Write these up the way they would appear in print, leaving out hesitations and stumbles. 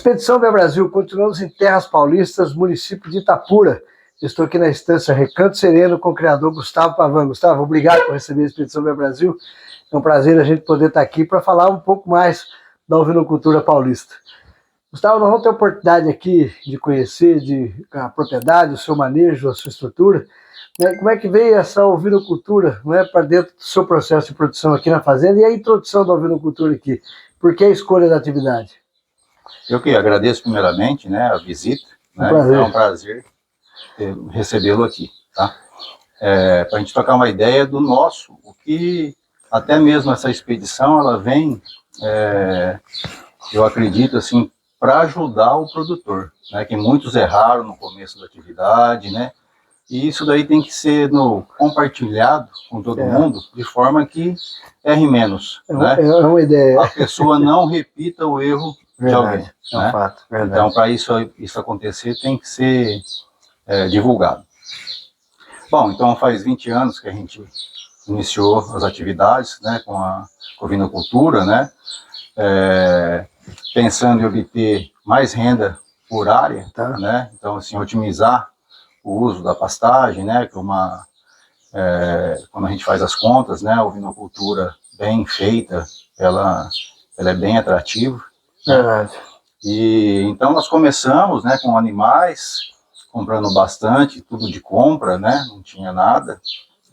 Expedição Bem Brasil, continuamos em Terras Paulistas, município de Itapura. Estou aqui na estância Recanto Sereno com o criador Gustavo Pavan. Gustavo, obrigado por receber a Expedição Bem Brasil. É um prazer a gente poder estar aqui para falar um pouco mais da ovinocultura paulista. Gustavo, nós vamos ter a oportunidade aqui de conhecer a propriedade, o seu manejo, a sua estrutura. Como é que veio essa ovinocultura, para dentro do seu processo de produção aqui na fazenda e a introdução da ovinocultura aqui? Por que a escolha da atividade? Eu que agradeço primeiramente, a visita. É um prazer recebê-lo aqui, tá? Para a gente trocar uma ideia do nosso, o que até mesmo essa expedição, ela vem, eu acredito assim, para ajudar o produtor, que muitos erraram no começo da atividade, e isso daí tem que ser compartilhado com todo mundo, de forma que erre menos, É uma ideia. A pessoa não repita o erro de alguém. É um fato, verdade. Então, para isso acontecer, tem que ser divulgado. Bom, então faz 20 anos que a gente iniciou as atividades, com a ovinocultura, pensando em obter mais renda por área, então assim, otimizar o uso da pastagem, que quando a gente faz as contas, a ovinocultura bem feita, ela é bem atrativa. Verdade. E então nós começamos, com animais, comprando bastante, tudo de compra, não tinha nada,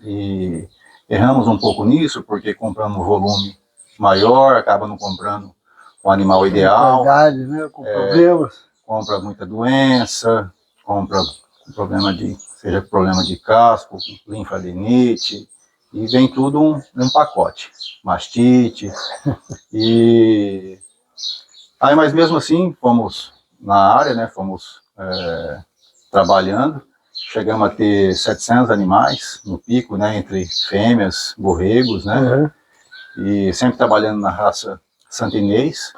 e erramos um pouco nisso, porque compramos um volume maior, acaba não comprando o animal ideal. Verdade, com problemas. Compra muita doença, compra problema de casco, linfadenite, e vem tudo um pacote, mastite, mas mesmo assim, fomos na área, fomos trabalhando, chegamos a ter 700 animais no pico, entre fêmeas, borregos, e sempre trabalhando na raça santinês,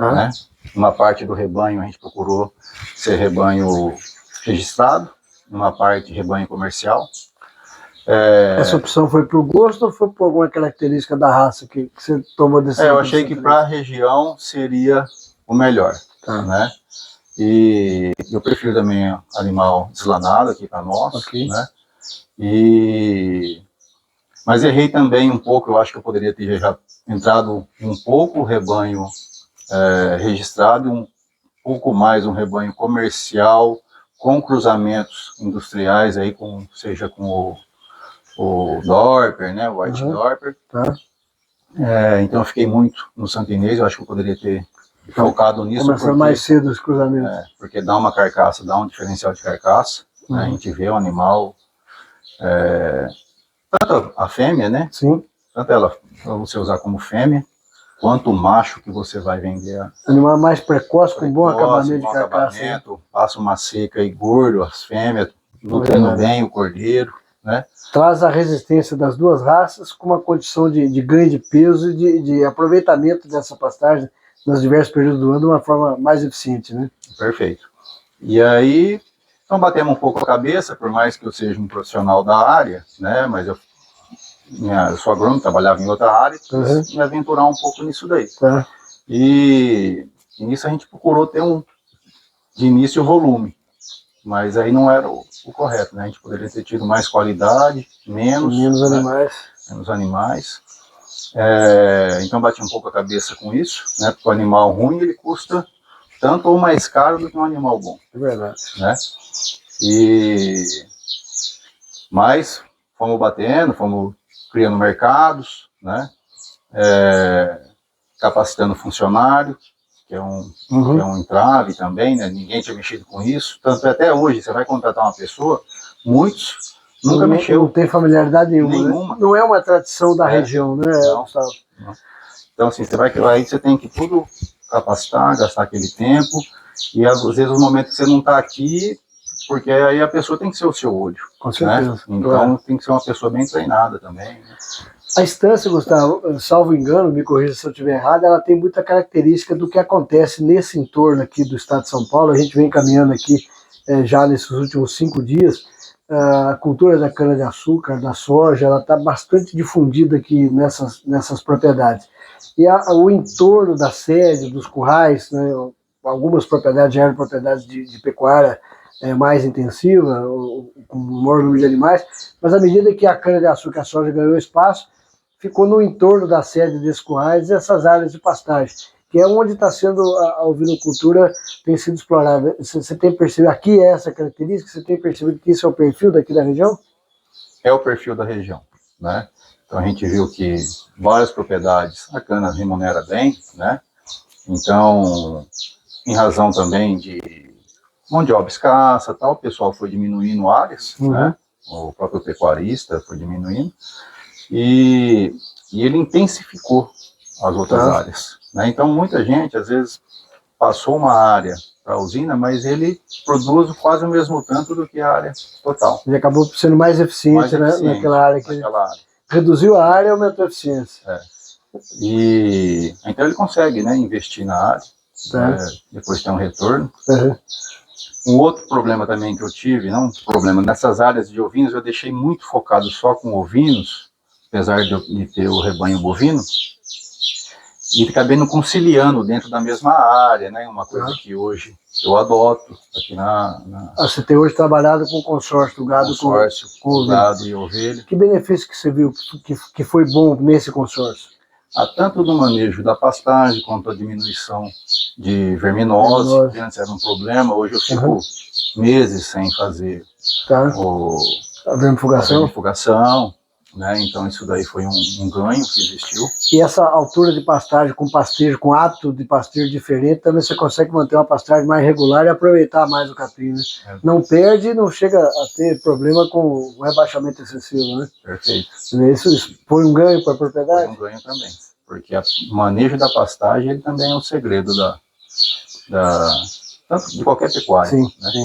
Uma parte do rebanho a gente procurou ser rebanho registrado, uma parte rebanho comercial. Essa opção foi por gosto ou foi por alguma característica da raça que você tomou decisão? Eu achei que para a região seria o melhor, E eu prefiro também animal deslanado aqui para nós, Mas errei também um pouco, eu acho que eu poderia ter já entrado um pouco o rebanho registrado, um pouco mais um rebanho comercial, com cruzamentos industriais, aí seja com o Dorper, o White Dorper. Então eu fiquei muito no santinês, eu acho que eu poderia ter focado nisso. Começando mais cedo os cruzamentos. Porque dá uma carcaça, dá um diferencial de carcaça, a gente vê o animal, tanto a fêmea, Sim. Tanto ela, para você usar como fêmea, quanto o macho que você vai vender. Animal mais precoce, com bom acabamento de carcaça. Passa uma seca e gordo, as fêmeas, nutrindo bem o cordeiro, Traz a resistência das duas raças com uma condição de ganho de peso e de aproveitamento dessa pastagem nos diversos períodos do ano de uma forma mais eficiente, Perfeito. E aí, então batemos um pouco a cabeça, por mais que eu seja um profissional da área, mas eu sou agrônomo, trabalhava em outra área, quis me aventurar um pouco nisso daí. E nisso a gente procurou ter de início volume, mas aí não era o correto, A gente poderia ter tido mais qualidade, menos animais. Menos animais. Então bati um pouco a cabeça com isso, porque o animal ruim ele custa tanto ou mais caro do que um animal bom. É verdade. Mas fomos batendo, fomos criando mercados, capacitando funcionário, que é um entrave também, ninguém tinha mexido com isso, tanto até hoje, você vai contratar uma pessoa, muitos nunca mexeu. Não tem familiaridade nenhuma. Não é uma tradição da região, Não. Então assim, aí você tem que tudo capacitar, gastar aquele tempo, e às vezes os momentos que você não está aqui, porque aí a pessoa tem que ser o seu olho. Com certeza. Então tem que ser uma pessoa bem treinada também. A estância, Gustavo, salvo engano, me corrija se eu estiver errado, ela tem muita característica do que acontece nesse entorno aqui do estado de São Paulo. A gente vem caminhando aqui já nesses últimos 5 dias. A cultura da cana-de-açúcar, da soja, ela está bastante difundida aqui nessas propriedades. E o entorno da sede, dos currais, algumas propriedades já eram propriedades de pecuária mais intensiva, com maior número de animais, mas à medida que a cana-de-açúcar e a soja ganhou espaço, ficou no entorno da sede desses currais essas áreas de pastagem, que é onde está sendo a ovinocultura tem sido explorada. Você tem percebido, aqui é essa característica, você tem percebido que isso é o perfil daqui da região? É o perfil da região, né? Então a gente viu que várias propriedades a cana remunera bem, né? Então, em razão também de mão de obra escassa, tal, o pessoal foi diminuindo áreas, né? O próprio pecuarista foi diminuindo, e ele intensificou as outras áreas, né? Então muita gente às vezes passou uma área para a usina, mas ele produz quase o mesmo tanto do que a área total. Ele acabou sendo mais eficiente, né, naquela área que reduziu a área e aumentou a eficiência. E então ele consegue, né, investir na área, depois tem um retorno. Um outro problema também que eu tive, não um problema, nessas áreas de ovinos eu deixei muito focado só com ovinos, apesar de ter o rebanho bovino, e acabei não conciliando dentro da mesma área, né? Uma coisa que hoje eu adoto aqui você tem hoje trabalhado com o consórcio do gado, com gado e ovelha. Que benefício que você viu que foi bom nesse consórcio? Tanto no manejo da pastagem quanto a diminuição de verminose, que antes era um problema, hoje eu fico meses sem fazer a vermifugação. Né? Então isso daí foi um ganho que existiu. E essa altura de pastagem com pastejo, com ato de pastejo diferente, também você consegue manter uma pastagem mais regular e aproveitar mais o capim, né? Não perde e não chega a ter problema com o rebaixamento excessivo, né? Perfeito. Isso foi um ganho para a propriedade? Foi um ganho também, porque o manejo da pastagem ele também é um segredo tanto de qualquer pecuária. Sim, né? sim.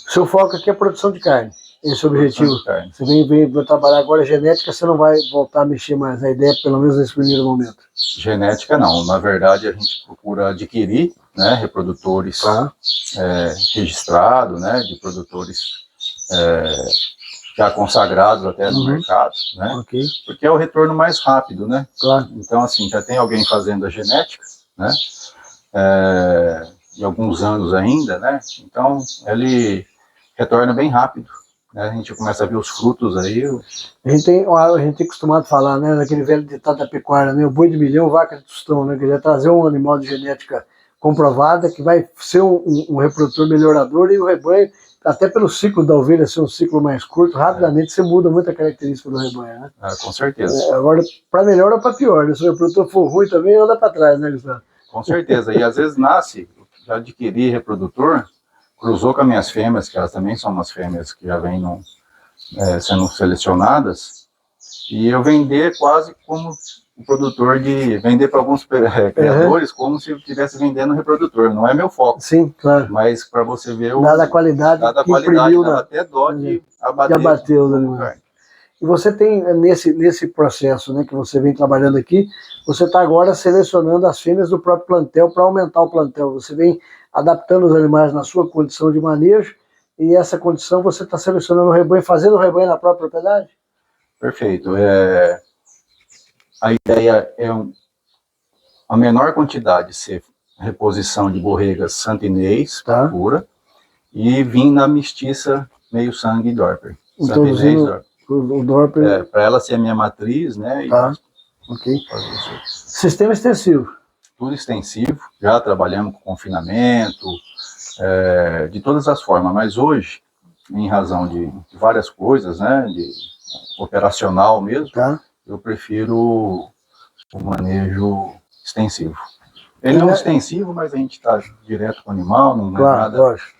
O seu foco aqui é a produção de carne. Esse é o objetivo. Você vem trabalhar agora genética, você não vai voltar a mexer mais. A ideia, pelo menos nesse primeiro momento. Genética não. Na verdade, a gente procura adquirir, né, reprodutores registrados, né, de produtores já consagrados até no mercado, né? Porque é o retorno mais rápido, né? Claro. Então, assim, já tem alguém fazendo a genética, né? De alguns anos ainda, né? Então, ele retorna bem rápido. A gente começa a ver os frutos aí. A gente tem acostumado a falar, né, daquele velho ditado da pecuária, né, o boi de milhão, vaca de tostão, né, que ele trazer um animal de genética comprovada que vai ser um reprodutor melhorador, e o rebanho, até pelo ciclo da ovelha ser um ciclo mais curto, rapidamente você muda muita característica do rebanho, né? Com certeza. Agora, para melhor ou para pior, né? Se o reprodutor for ruim também, anda para trás, né, Gustavo? Com certeza, e às vezes já adquiri reprodutor, cruzou com as minhas fêmeas, que elas também são umas fêmeas que já vêm sendo selecionadas, e eu vender quase como o produtor vender para alguns criadores, como se eu estivesse vendendo um reprodutor. Não é meu foco. Sim, claro. Mas para você ver dada a qualidade, dá até dó de abater os animais. E você tem, nesse processo, né, que você vem trabalhando aqui, você está agora selecionando as fêmeas do próprio plantel para aumentar o plantel. Você vem adaptando os animais na sua condição de manejo, e essa condição você está selecionando o rebanho, fazendo o rebanho na própria propriedade? Perfeito. A ideia é a menor quantidade ser reposição de borregas santinês, pura, e vir na mestiça meio sangue e Dorper. Santinês, Dorper. O Dorper... para ela ser a minha matriz, né? Ok. Sistema extensivo. Tudo extensivo, já trabalhamos com confinamento, de todas as formas, mas hoje, em razão de várias coisas, né, de operacional mesmo, eu prefiro o manejo extensivo. Ele não é extensivo, mas a gente está direto com o animal, não é nada... Lógico.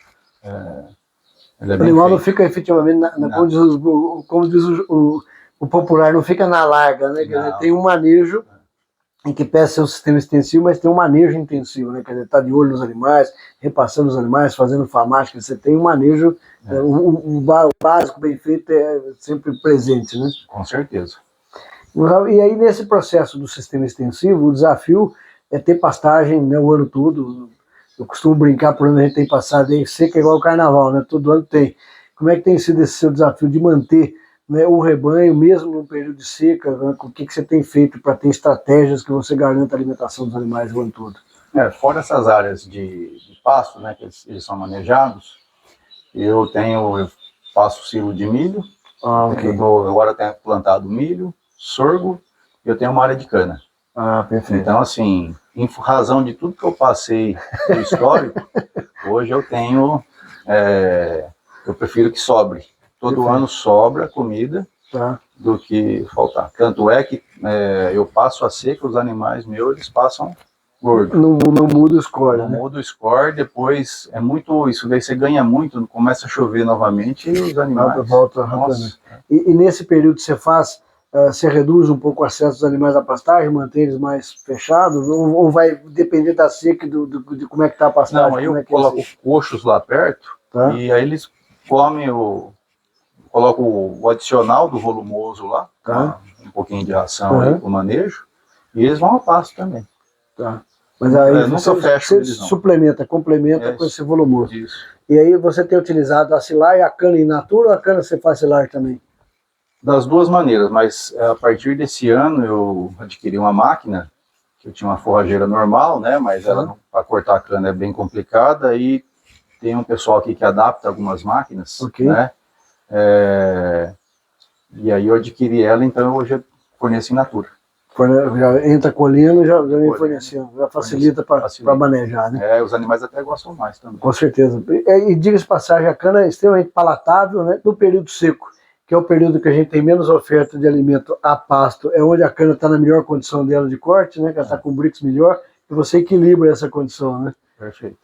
O animal não fica efetivamente, como diz o popular, não fica na larga, né? Quer dizer, tem um manejo em que peça ser um sistema extensivo, mas tem um manejo intensivo, né? Quer dizer, está de olho nos animais, repassando os animais, fazendo farmácia, você tem um manejo, o básico bem feito é sempre presente, né? Com certeza. E aí, nesse processo do sistema extensivo, o desafio é ter pastagem, né, o ano todo. Eu costumo brincar, por onde a gente tem passado aí, seca igual o carnaval, né? Todo ano tem. Como é que tem sido esse seu desafio de manter, né, o rebanho, mesmo num período de seca, né? O que você tem feito para ter estratégias que você garanta a alimentação dos animais o ano todo? Fora essas áreas de pasto, né, que eles são manejados, eu faço silo de milho, Ok. agora eu tenho plantado milho, sorgo, e eu tenho uma área de cana. Perfeito. Então, assim, em razão de tudo que eu passei no histórico, hoje eu tenho, eu prefiro que sobre. Todo ano sobra comida do que faltar. Tanto é que eu passo a seca, os animais meus, eles passam gordo. Não muda o score, Não muda o score, depois é muito, isso daí você ganha muito, começa a chover novamente e os animais... Volta rapidamente. E nesse período você você reduz um pouco o acesso dos animais à pastagem, mantém eles mais fechados, ou vai depender da seca de como é que está a pastagem? Não, aí eu coloco coxos lá perto, e aí eles comem coloco o adicional do volumoso lá, um pouquinho de ração aí pro manejo, e eles vão a pasto também. Mas aí você complementa com esse volumoso. Isso. E aí você tem utilizado a silagem, a cana in natura, ou a cana você faz silagem também? Das duas maneiras, mas a partir desse ano eu adquiri uma máquina, que eu tinha uma forrageira normal, né, mas ela para cortar a cana é bem complicada, e tem um pessoal aqui que adapta algumas máquinas, né, e aí eu adquiri ela, então hoje eu forneço in natura. Já entra colhendo, já vem fornecendo, já facilita para manejar, né? Os animais até gostam mais também. Com certeza. E diga-se passagem, a cana é extremamente palatável, né? No período seco, que é o período que a gente tem menos oferta de alimento a pasto, é onde a cana está na melhor condição dela de corte, né? Que ela está com brix melhor, e você equilibra essa condição, né? Perfeito.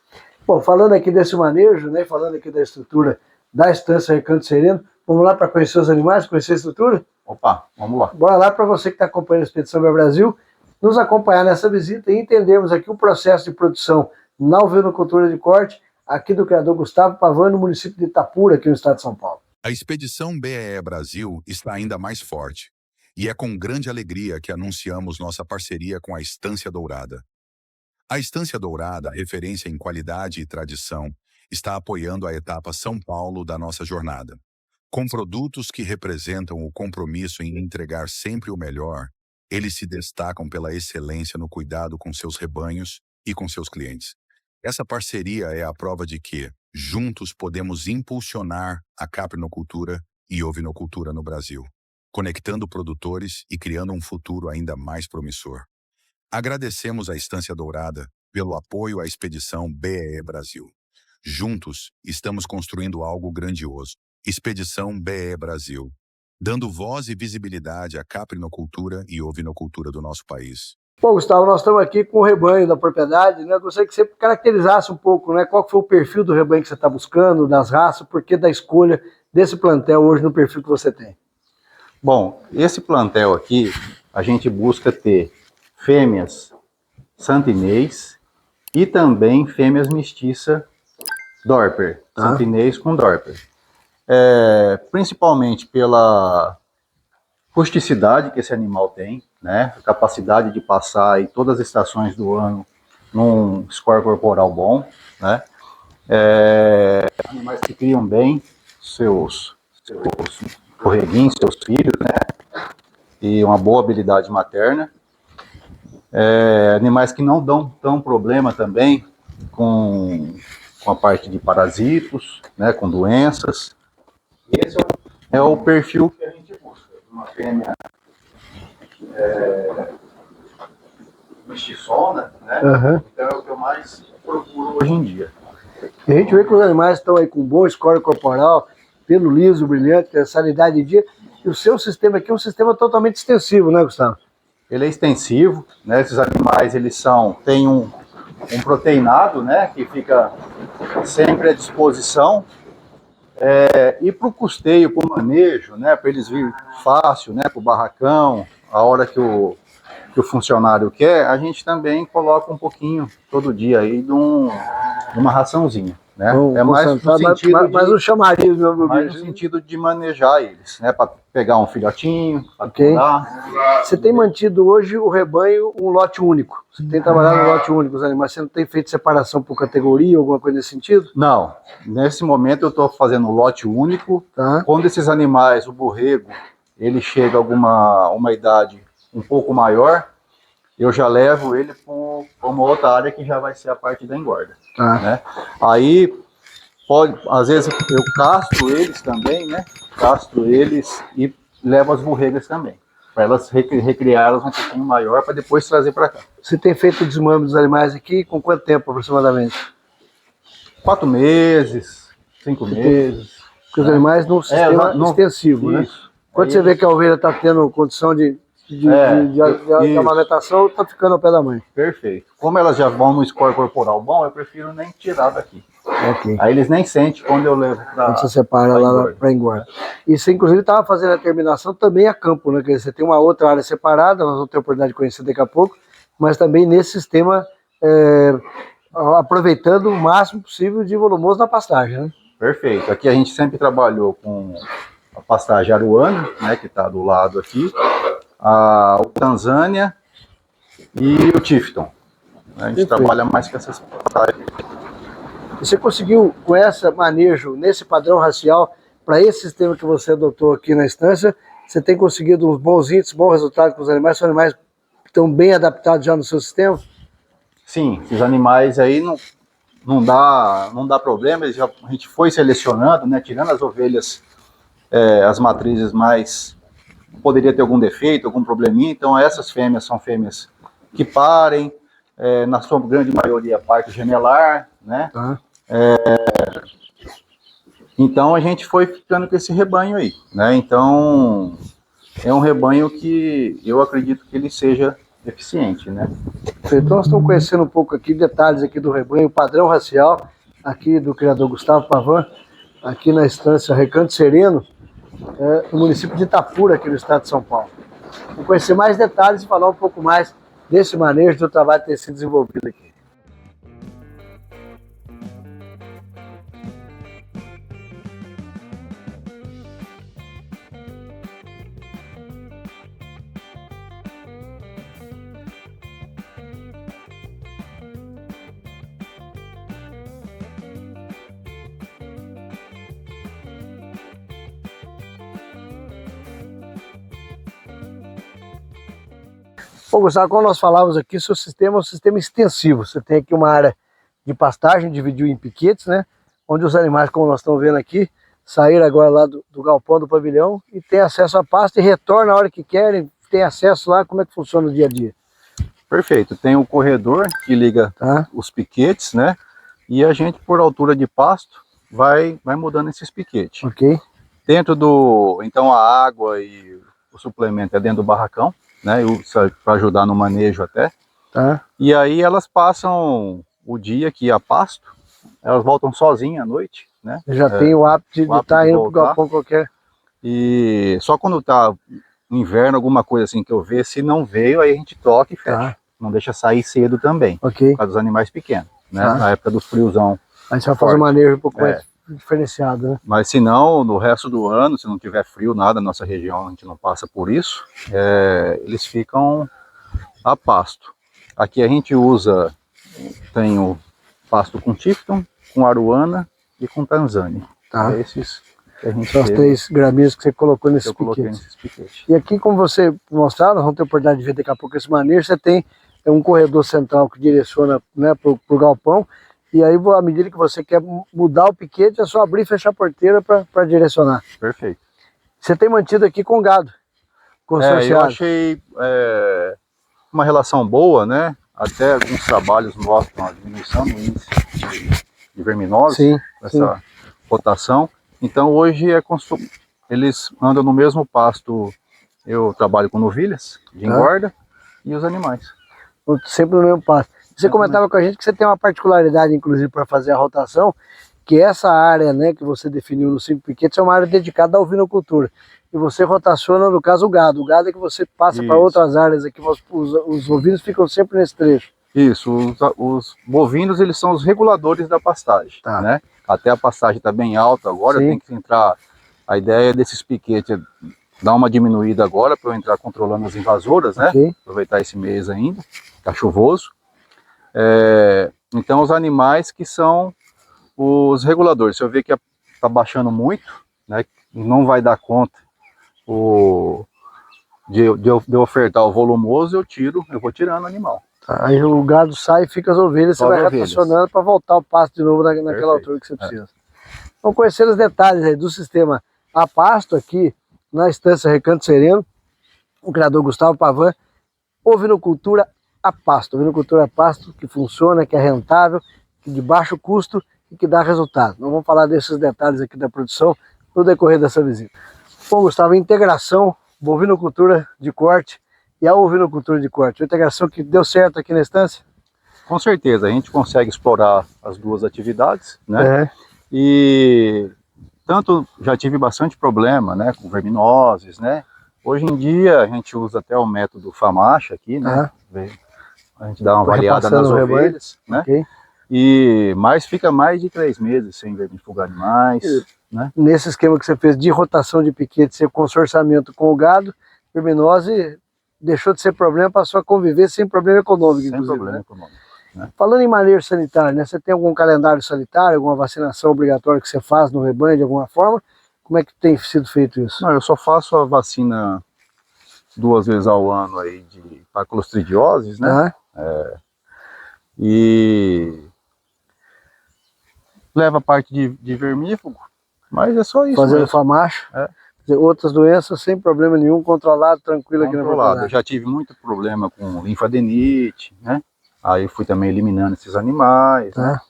Bom, falando aqui desse manejo, né? Falando aqui da estrutura da Estância Recanto Sereno, vamos lá para conhecer os animais, conhecer a estrutura? Opa, vamos lá. Bora lá para você que está acompanhando a Expedição Bel Brasil, nos acompanhar nessa visita e entendermos aqui o processo de produção na ovinocultura de corte, aqui do criador Gustavo Pavan, no município de Itapura, aqui no estado de São Paulo. A Expedição BEE Brasil está ainda mais forte, e é com grande alegria que anunciamos nossa parceria com a Estância Dourada. A Estância Dourada, referência em qualidade e tradição, está apoiando a etapa São Paulo da nossa jornada. Com produtos que representam o compromisso em entregar sempre o melhor, eles se destacam pela excelência no cuidado com seus rebanhos e com seus clientes. Essa parceria é a prova de que, juntos, podemos impulsionar a caprinocultura e ovinocultura no Brasil, conectando produtores e criando um futuro ainda mais promissor. Agradecemos à Estância Dourada pelo apoio à Expedição BEE Brasil. Juntos, estamos construindo algo grandioso. Expedição BEE Brasil, dando voz e visibilidade à caprinocultura e ovinocultura do nosso país. Bom, Gustavo, nós estamos aqui com o rebanho da propriedade, né? Eu gostaria que você caracterizasse um pouco, né? Qual foi o perfil do rebanho que você está buscando, das raças, por que da escolha desse plantel hoje no perfil que você tem? Bom, esse plantel aqui, a gente busca ter fêmeas santinês e também fêmeas mestiça Dorper, santinês com Dorper. Principalmente pela rusticidade que esse animal tem, né? A capacidade de passar em todas as estações do ano num score corporal bom, né? Animais que criam bem seus correguinhos, seus filhos, né? E uma boa habilidade materna. Animais que não dão tão problema também com a parte de parasitos, né? Com doenças. Esse é o perfil que a gente busca, uma fêmea mestiçona, né? Então é o que eu mais procuro hoje em dia. E a gente vê que os animais estão aí com bom score corporal, pelo liso, brilhante, sanidade de dia, e o seu sistema aqui é um sistema totalmente extensivo, né, Gustavo? Ele é extensivo, né? Esses animais eles têm um proteinado, né? Que fica sempre à disposição. E para o custeio, para o manejo, né, para eles virem fácil, né, para o barracão, a hora que o funcionário quer, a gente também coloca um pouquinho todo dia aí de uma raçãozinha, né? Mais no sentido mais um chamariz, meu amigo. Mais no sentido de manejar eles, né, para pegar um filhotinho, para cuidar. Você tem mantido hoje o rebanho um lote único? Você tem trabalhado no lote único os animais? Você não tem feito separação por categoria, alguma coisa nesse sentido? Não. Nesse momento eu estou fazendo um lote único. Quando esses animais, o borrego, ele chega a uma idade um pouco maior, eu já levo ele para uma outra área que já vai ser a parte da engorda. Tá. Né? Aí, às vezes eu castro eles também, né? Castro eles e levo as borregas também, para elas recriá-las um pouquinho maior, para depois trazer para cá. Você tem feito o desmame dos animais aqui com quanto tempo aproximadamente? 4 meses, 5 meses. Porque os animais num sistema extensivo, né? Quando aí você vê que a ovelha está tendo condição de amamentação, está ficando ao pé da mãe. Perfeito. Como elas já vão no score corporal bom, eu prefiro nem tirar daqui. Okay. Aí eles nem sentem quando eu levo para. Quando você separa lá para engorda. E você, inclusive, estava fazendo a terminação também a campo, né? Quer dizer, você tem uma outra área separada, nós vamos ter a oportunidade de conhecer daqui a pouco, mas também nesse sistema, aproveitando o máximo possível de volumoso na pastagem, né? Perfeito. Aqui a gente sempre trabalhou com a pastagem aruana, né? Que está do lado aqui, o Tanzânia e o Tifton. A gente trabalha mais com essas pastagens. Você conseguiu, com esse manejo, nesse padrão racial, para esse sistema que você adotou aqui na estância, você tem conseguido uns bons índices, bons resultados com os animais? São animais que estão bem adaptados já no seu sistema? Sim, esses animais aí não dá problema, a gente foi selecionando, né, tirando as ovelhas, as matrizes mais, poderia ter algum defeito, algum probleminha, então essas fêmeas são fêmeas que parem, na sua grande maioria parto gemelar, né? Tá. Então a gente foi ficando com esse rebanho aí, né? Então é um rebanho que eu acredito que ele seja eficiente, né? Então nós estamos conhecendo um pouco aqui, detalhes aqui do rebanho, padrão racial, aqui do criador Gustavo Pavan, aqui na estância Recanto Sereno, no município de Itapura, aqui no estado de São Paulo. Vamos conhecer mais detalhes e falar um pouco mais desse manejo do trabalho que tem sido desenvolvido aqui. Bom, Gustavo, como nós falávamos aqui, seu sistema é um sistema extensivo. Você tem aqui uma área de pastagem, dividiu em piquetes, né? Onde os animais, como nós estamos vendo aqui, saíram agora lá do galpão do pavilhão e tem acesso à pasta e retornam a hora que querem, tem acesso lá. Como é que funciona o dia a dia? Perfeito. Tem o corredor que liga os piquetes, né? E a gente, por altura de pasto, vai mudando esses piquetes. Ok. Dentro então a água e o suplemento é dentro do barracão, né, para ajudar no manejo até. Tá. E aí elas passam o dia aqui a pasto, elas voltam sozinhas à noite, né? Já tem o hábito de estar indo pro galpão qualquer. E só quando tá inverno, alguma coisa assim que eu ver, se não veio, aí a gente toca e fecha. Tá. Não deixa sair cedo também, por causa dos animais pequenos, né? Tá. Na época do friozão. A gente vai fazer um manejo um pouco mais diferenciado, né? Mas se não, no resto do ano, se não tiver frio, nada, na nossa região a gente não passa por isso, eles ficam a pasto. Aqui a gente tem o pasto com Tifton, com Aruana e com Tanzânia. Tá. Esses que a gente são as 3 gramíneas que você colocou nesses piquetes. E aqui, como você mostrou, nós vamos ter a oportunidade de ver daqui a pouco esse manejo, você tem um corredor central que direciona, né, para o galpão. E aí, à medida que você quer mudar o piquete, é só abrir e fechar a porteira para direcionar. Perfeito. Você tem mantido aqui com gado consorciado. Eu achei uma relação boa, né? Até alguns trabalhos mostram a diminuição no índice de verminose, essa rotação. Então hoje eles andam no mesmo pasto. Eu trabalho com novilhas de engorda e os animais. Sempre no mesmo pasto. Você comentava com a gente que você tem uma particularidade, inclusive, para fazer a rotação, que essa área, né, que você definiu nos 5 piquetes é uma área dedicada à ovinocultura. E você rotaciona, no caso, o gado. O gado é que você passa para outras áreas aqui, os ovinos ficam sempre nesse trecho. Isso, os bovinos, eles são os reguladores da pastagem, né? Até a pastagem está bem alta agora, tem que entrar, a ideia desses piquetes é dar uma diminuída agora, para eu entrar controlando as invasoras, né? Aproveitar esse mês ainda, tá chuvoso. Então os animais que são os reguladores, se eu ver que está baixando muito, né, não vai dar conta de ofertar o volumoso, eu vou tirando o animal. Tá, aí o gado sai e fica as ovelhas, Só você vai as ovelhas. racionando para voltar o pasto de novo naquela Perfeito. altura que você precisa. Vamos conhecer os detalhes aí do sistema a pasto aqui na Estância Recanto Sereno, o criador Gustavo Pavan, ovinocultura a pasto. Ovinocultura a pasto que funciona, que é rentável, que de baixo custo e que dá resultado. Nós vamos falar desses detalhes aqui da produção no decorrer dessa visita. Bom, Gustavo, a integração bovinocultura de corte e a ovinocultura de corte, a integração que deu certo aqui na estância? Com certeza, a gente consegue explorar as duas atividades, né? É. E tanto já tive bastante problema, né, com verminoses, né? Hoje em dia a gente usa até o método FAMACHA aqui, né? A gente dá uma avaliada nas ovelhas, né? Okay. Mas fica mais de 3 meses sem vermifugar animais, né? Nesse esquema que você fez de rotação de piquete, seu consorciamento com o gado, verminose deixou de ser problema, passou a conviver sem problema econômico, Sem inclusive. problema Né? econômico. Né? Falando em manejo sanitário, né? Você tem algum calendário sanitário, alguma vacinação obrigatória que você faz no rebanho de alguma forma? Como é que tem sido feito isso? Não, eu só faço a vacina 2 vezes ao ano aí para clostridioses, né? E leva a parte de vermífugo, mas é só isso. Fazendo FAMACHA. Outras doenças sem problema nenhum, controlado, tranquilo aqui na propriedade. Eu já tive muito problema com linfadenite, né? Aí fui também eliminando esses animais, né?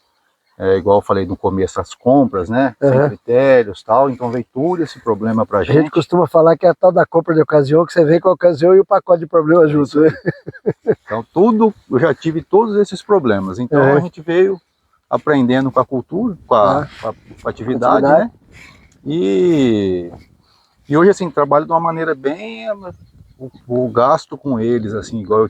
Igual eu falei no começo, as compras, né? Sem critérios e tal, então veio tudo esse problema pra gente. A gente costuma falar que é a tal da compra de ocasião, que você vem com a ocasião e o pacote de problemas junto, né? Então eu já tive todos esses problemas, então a gente veio aprendendo com a cultura, com a atividade, né? E hoje, assim, trabalho de uma maneira bem... O gasto com eles, assim, igual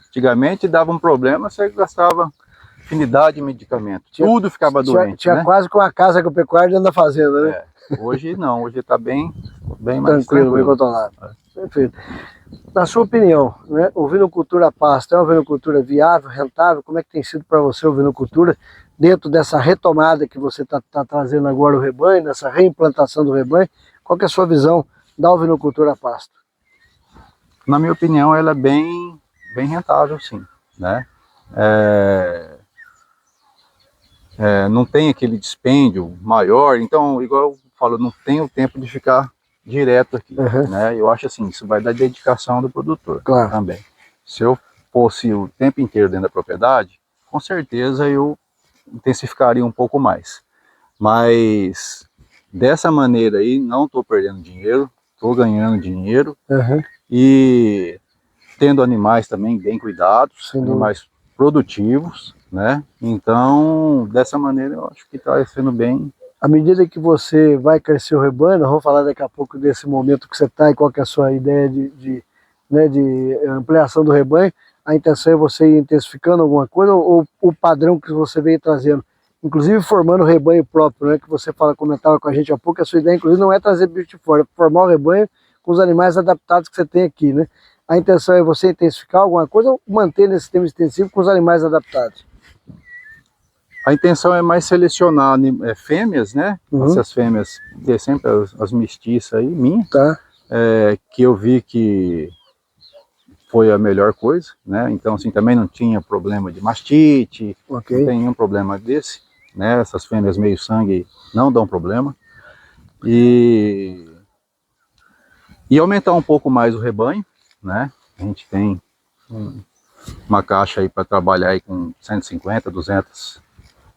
antigamente dava um problema, você gastava infinidade de medicamento, tudo ficava doente, tinha né? quase com a casa que o pecuário dentro da fazenda, né? Hoje não, hoje está bem mais tranquilo, bem controlado. Perfeito. Na sua opinião, né, ovinocultura a pasto é uma ovinocultura viável, rentável? Como é que tem sido para você a ovinocultura dentro dessa retomada que você está trazendo agora o rebanho, nessa reimplantação do rebanho? Qual que é a sua visão da ovinocultura a pasto? Na minha opinião, ela é bem rentável, sim, né? Não tem aquele dispêndio maior, então, igual eu falo, não tenho tempo de ficar direto aqui, né? Eu acho assim, isso vai da dedicação do produtor também. Se eu fosse o tempo inteiro dentro da propriedade, com certeza eu intensificaria um pouco mais. Mas dessa maneira aí, não estou perdendo dinheiro, estou ganhando dinheiro e tendo animais também bem cuidados, animais produtivos, né? Então, dessa maneira eu acho que está sendo bem. À medida que você vai crescer o rebanho, nós vamos falar daqui a pouco desse momento que você está e qual que é a sua ideia de ampliação do rebanho, a intenção é você ir intensificando alguma coisa ou o padrão que você veio trazendo, inclusive formando o rebanho próprio, né, que você comentava com a gente há pouco, a sua ideia inclusive não é trazer bicho de fora, é formar o rebanho com os animais adaptados que você tem aqui, né? A intenção é você intensificar alguma coisa ou manter nesse sistema extensivo com os animais adaptados? A intenção é mais selecionar fêmeas, né? Essas fêmeas, ter sempre as mestiças aí, minhas, que eu vi que foi a melhor coisa, né? Então, assim, também não tinha problema de mastite, não tem nenhum problema desse, né? Essas fêmeas meio sangue não dão problema. E aumentar um pouco mais o rebanho, né? A gente tem uma caixa aí para trabalhar aí com 150, 200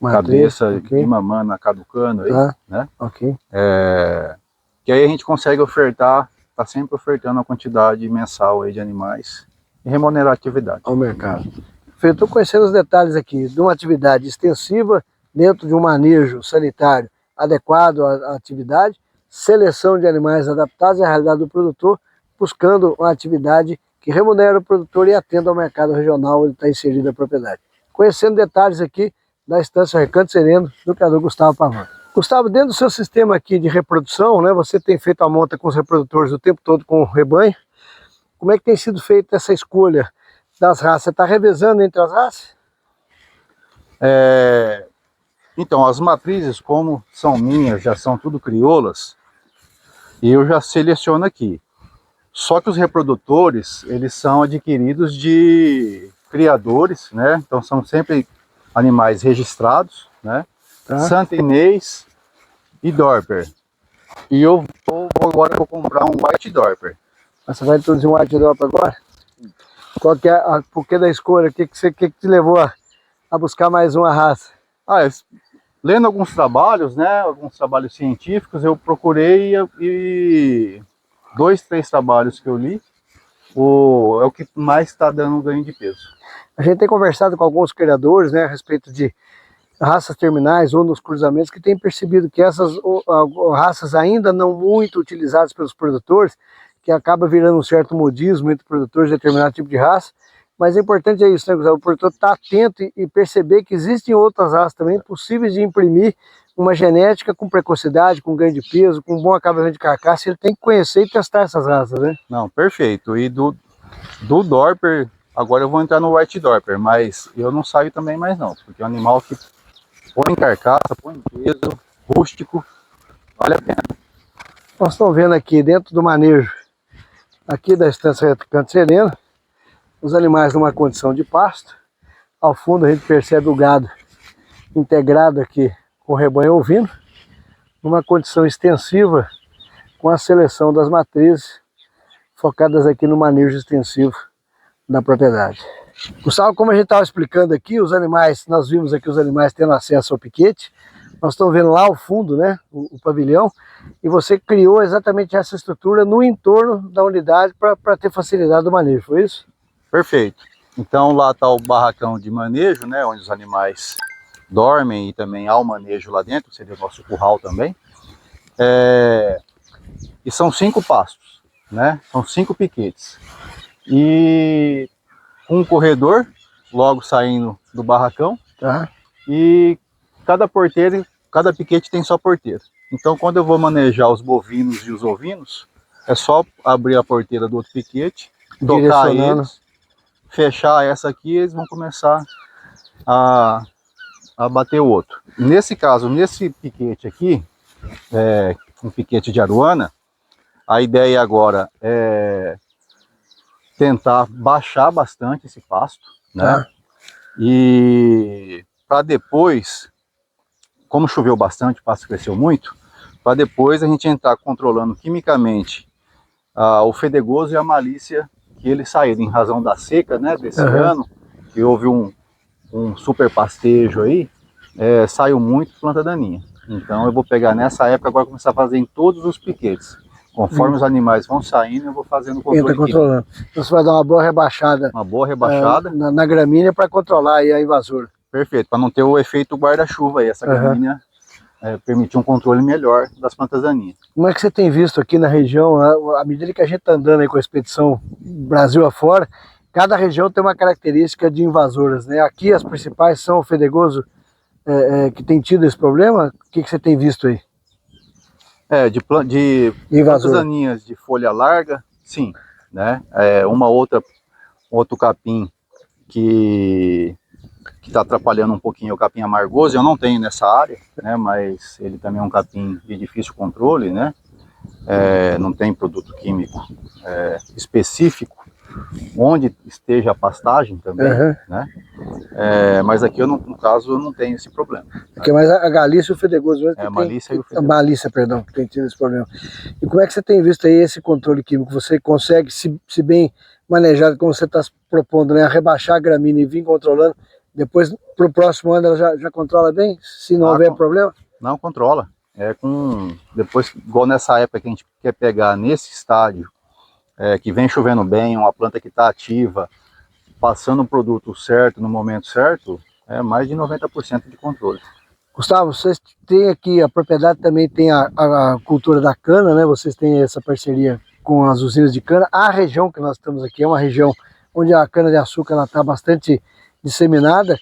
cabeça de mamana caducando aí, né? Que aí a gente consegue ofertar, tá sempre ofertando a quantidade mensal aí de animais e remunerar a atividade. Ao mercado. Eu estou conhecendo os detalhes aqui de uma atividade extensiva dentro de um manejo sanitário adequado à atividade, seleção de animais adaptados à realidade do produtor, buscando uma atividade que remunera o produtor e atenda ao mercado regional onde está inserida a propriedade. Conhecendo detalhes aqui da Estância Recanto Sereno, do criador Gustavo Pavan. Gustavo, dentro do seu sistema aqui de reprodução, né, você tem feito a monta com os reprodutores o tempo todo com o rebanho. Como é que tem sido feita essa escolha das raças? Você está revezando entre as raças? Então, as matrizes, como são minhas, já são tudo crioulas, e eu já seleciono aqui. Só que os reprodutores, eles são adquiridos de criadores, né? Então são sempre animais registrados, né? Tá. Santenês e Dorper. E eu agora vou comprar um White Dorper. Você vai introduzir um White Dorper agora? Qual que é a porquê da escolha? O que te levou a buscar mais uma raça? Lendo alguns trabalhos, né? Alguns trabalhos científicos, eu procurei e 2, 3 trabalhos que eu li, é o que mais está dando ganho de peso. A gente tem conversado com alguns criadores, né, a respeito de raças terminais ou nos cruzamentos, que tem percebido que essas raças ainda não muito utilizadas pelos produtores, que acaba virando um certo modismo entre produtores de determinado tipo de raça. Mas o importante é isso, né, Gustavo? O produtor estar atento e perceber que existem outras raças também possíveis de imprimir uma genética com precocidade, com ganho de peso, com bom acabamento de carcaça. Ele tem que conhecer e testar essas raças, né? Não, perfeito. E do Dorper, agora eu vou entrar no White Dorper, mas eu não saio também mais não, porque é um animal que põe em carcaça, põe em peso, rústico, vale a pena. Nós estamos vendo aqui dentro do manejo aqui da Estância Recanto Sereno, os animais numa condição de pasto. Ao fundo a gente percebe o gado integrado aqui com o rebanho ovino, numa condição extensiva com a seleção das matrizes, focadas aqui no manejo extensivo da propriedade. Gustavo, como a gente estava explicando aqui, os animais, nós vimos aqui os animais tendo acesso ao piquete, nós estamos vendo lá ao fundo, né, o pavilhão, e você criou exatamente essa estrutura no entorno da unidade para ter facilidade do manejo, foi isso? Perfeito. Então lá está o barracão de manejo, né, onde os animais dormem e também há o manejo lá dentro, seria o nosso curral também. E são 5 pastos, né, são 5 piquetes. E um corredor, logo saindo do barracão, Tá. e cada piquete tem sua porteira. Então quando eu vou manejar os bovinos e os ovinos, é só abrir a porteira do outro piquete, tocar eles, fechar essa aqui, eles vão começar a bater o outro. Nesse caso, nesse piquete aqui, um piquete de aruana, a ideia agora é tentar baixar bastante esse pasto, né? E para depois, como choveu bastante, o pasto cresceu muito, para depois a gente entrar controlando quimicamente o fedegoso e a malícia que eles saíram em razão da seca, né, desse ano, que houve um super pastejo aí, saiu muito planta daninha. Então eu vou pegar nessa época agora começar a fazer em todos os piquetes. Conforme os animais vão saindo, eu vou fazendo o controle. Controlando. Então você vai dar uma boa rebaixada. Uma boa rebaixada. Na gramínea para controlar aí a invasora. Perfeito, para não ter o efeito guarda-chuva aí. Essa gramínea permitir um controle melhor das plantas daninhas. Como é que você tem visto aqui na região, à medida que a gente está andando aí com a expedição Brasil afora, cada região tem uma característica de invasoras, né? Aqui as principais são o fedegoso, que tem tido esse problema. O que você tem visto aí? De plantas daninhas de folha larga, sim, né? Outro capim que está atrapalhando um pouquinho, é o capim amargoso. Eu não tenho nessa área, né? Mas ele também é um capim de difícil controle, né? Não tem produto químico específico onde esteja a pastagem também, né? Mas aqui, no caso, eu não tenho esse problema. Aqui é mais a galícia e o fedegoso. A malícia e o fedegoso. A malícia, perdão, que tem tido esse problema. E como é que você tem visto aí esse controle químico? Você consegue, se bem manejado, como você está propondo, né, rebaixar a gramínea e vir controlando, depois, para o próximo ano, ela já controla bem? Se não houver problema? Não, controla. Depois, igual nessa época que a gente quer pegar nesse estágio, que vem chovendo bem, uma planta que está ativa, passando o produto certo no momento certo, mais de 90% de controle. Gustavo, vocês têm aqui, a propriedade também tem a cultura da cana, né? Vocês têm essa parceria com as usinas de cana. A região que nós estamos aqui é uma região onde a cana-de-açúcar está bastante disseminada.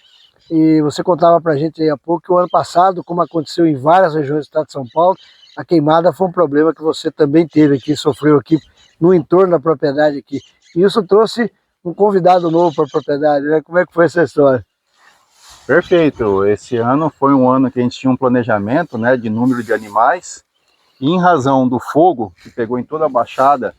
E você contava para a gente aí há pouco que o ano passado, como aconteceu em várias regiões do estado de São Paulo, a queimada foi um problema que você também teve aqui, sofreu aqui no entorno da propriedade aqui. E isso trouxe um convidado novo para a propriedade, né? Como é que foi essa história? Perfeito. Esse ano foi um ano que a gente tinha um planejamento, né, de número de animais. E em razão do fogo que pegou em toda a baixada,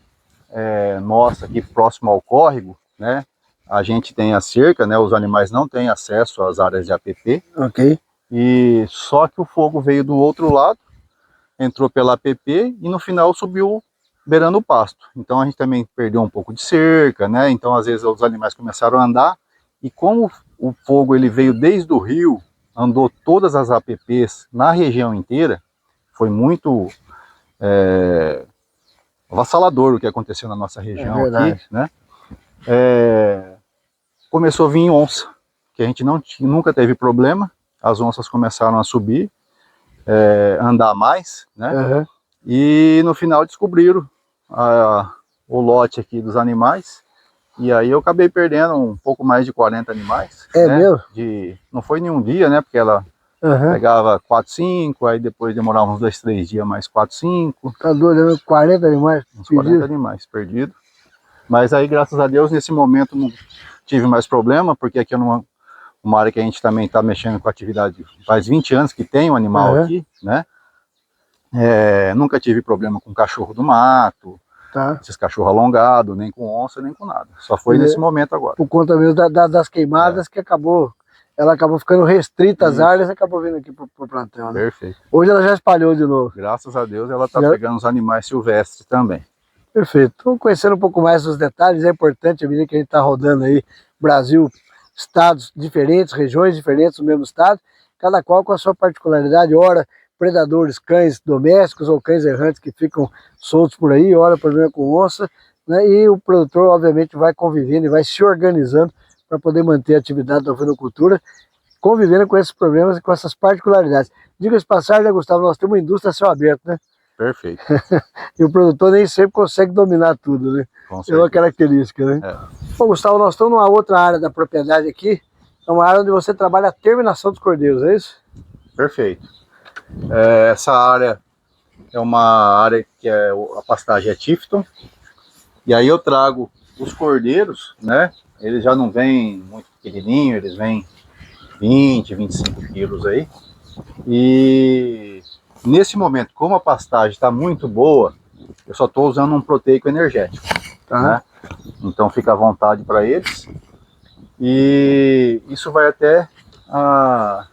nossa aqui próximo ao córrego, né? A gente tem a cerca, né? Os animais não têm acesso às áreas de APP. Ok. E só que o fogo veio do outro lado, entrou pela APP e no final subiu beirando o pasto. Então a gente também perdeu um pouco de cerca, né? Então às vezes os animais começaram a andar e como o fogo ele veio desde o rio, andou todas as APPs na região inteira, foi muito avassalador o que aconteceu na nossa região aqui, né? Começou a vir onça, que a gente nunca teve problema, as onças começaram a subir, andar mais, né? Uhum. E no final descobriram o lote aqui dos animais, e aí eu acabei perdendo um pouco mais de 40 animais. Né? Mesmo? Não foi nenhum dia, né? Porque ela pegava 4, 5, aí depois demorava uns 2, 3 dias mais 4, 5. Tá doido, 40 animais uns 40 animais perdidos. Mas aí, graças a Deus, nesse momento não tive mais problema, porque aqui é uma área que a gente também está mexendo com atividade, faz 20 anos que tem um animal aqui, né? Nunca tive problema com cachorro do mato, esses cachorros alongados, nem com onça, nem com nada. Só foi nesse momento agora. Por conta mesmo das queimadas que ela acabou ficando restrita às áreas e acabou vindo aqui pro plantel. Né? Perfeito. Hoje ela já espalhou de novo. Graças a Deus ela está pegando os animais silvestres também. Perfeito. Então, conhecendo um pouco mais dos detalhes, é importante, à medida que a gente está rodando aí, Brasil, estados diferentes, regiões diferentes do mesmo estado, cada qual com a sua particularidade, ora predadores, cães domésticos ou cães errantes que ficam soltos por aí, ora problema com onça, né? E o produtor, obviamente, vai convivendo e vai se organizando para poder manter a atividade da ovinocultura, convivendo com esses problemas e com essas particularidades. Diga-se de passagem, né, Gustavo, nós temos uma indústria a céu aberto, né? Perfeito. E o produtor nem sempre consegue dominar tudo, né? É uma característica, né? Bom, Gustavo, nós estamos numa outra área da propriedade aqui, é uma área onde você trabalha a terminação dos cordeiros, é isso? Perfeito. Essa área é uma área que a pastagem é Tifton, e aí eu trago os cordeiros, né? Eles já não vêm muito pequenininho, eles vêm 20, 25 quilos aí, e nesse momento, como a pastagem está muito boa, eu só estou usando um proteico energético, né? Então fica à vontade para eles, e isso vai até a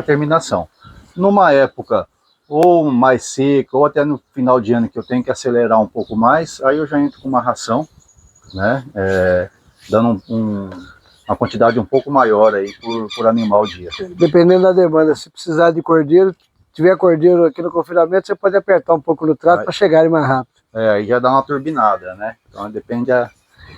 terminação. Numa época ou mais seca, ou até no final de ano que eu tenho que acelerar um pouco mais, aí eu já entro com uma ração, né? Dando uma quantidade um pouco maior aí por animal dia. Dependendo da demanda, se precisar de cordeiro, tiver cordeiro aqui no confinamento, você pode apertar um pouco no trato para chegarem mais rápido. Aí já dá uma turbinada, né? Então depende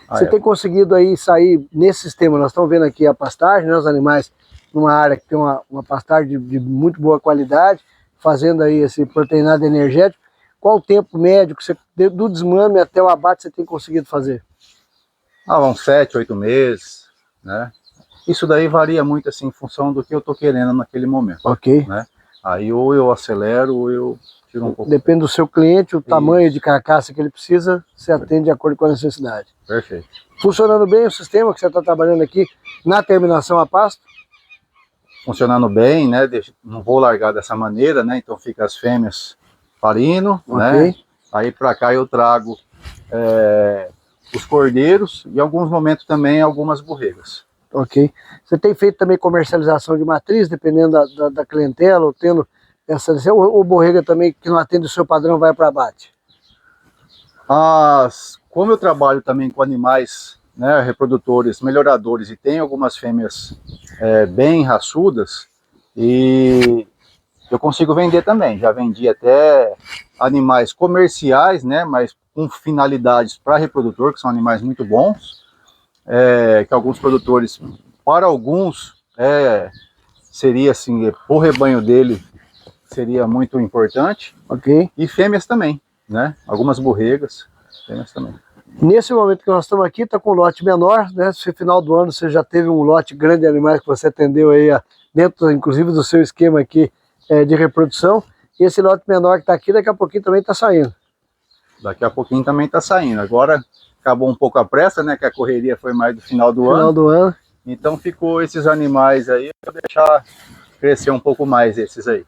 Você tem conseguido aí sair nesse sistema, nós estamos vendo aqui a pastagem, né, os animais numa área que tem uma pastagem de muito boa qualidade, fazendo aí esse proteinado energético. Qual o tempo médio que você, do desmame até o abate, você tem conseguido fazer? Uns 7, 8 meses, né? Isso daí varia muito assim em função do que eu estou querendo naquele momento. Ok. Né? Aí ou eu acelero ou eu tiro um pouco. Depende do seu cliente, o tamanho de carcaça que ele precisa, você atende de acordo com a necessidade. Perfeito. Funcionando bem o sistema que você está trabalhando aqui na terminação a pasto? Funcionando bem, né? Não vou largar dessa maneira, né? Então fica as fêmeas parindo, né? Aí para cá eu trago os cordeiros e em alguns momentos também algumas borregas. Ok. Você tem feito também comercialização de matriz, dependendo da clientela, ou tendo essa, ou borrega também que não atende o seu padrão vai para abate? Como eu trabalho também com animais, né, reprodutores, melhoradores, e tem algumas fêmeas bem raçudas, e eu consigo vender também. Já vendi até animais comerciais, né, mas com finalidades para reprodutor, que são animais muito bons, que alguns produtores, para alguns, seria assim, o rebanho dele seria muito importante. Ok. E fêmeas também, né? Algumas borregas, fêmeas também. Nesse momento que nós estamos aqui, está com um lote menor, né? Se no final do ano você já teve um lote grande de animais que você atendeu aí, dentro, inclusive, do seu esquema aqui de reprodução. E esse lote menor que está aqui, daqui a pouquinho também está saindo. Daqui a pouquinho também está saindo. Agora acabou um pouco a pressa, né? Que a correria foi mais do final do ano. Então ficou esses animais aí, para deixar crescer um pouco mais esses aí.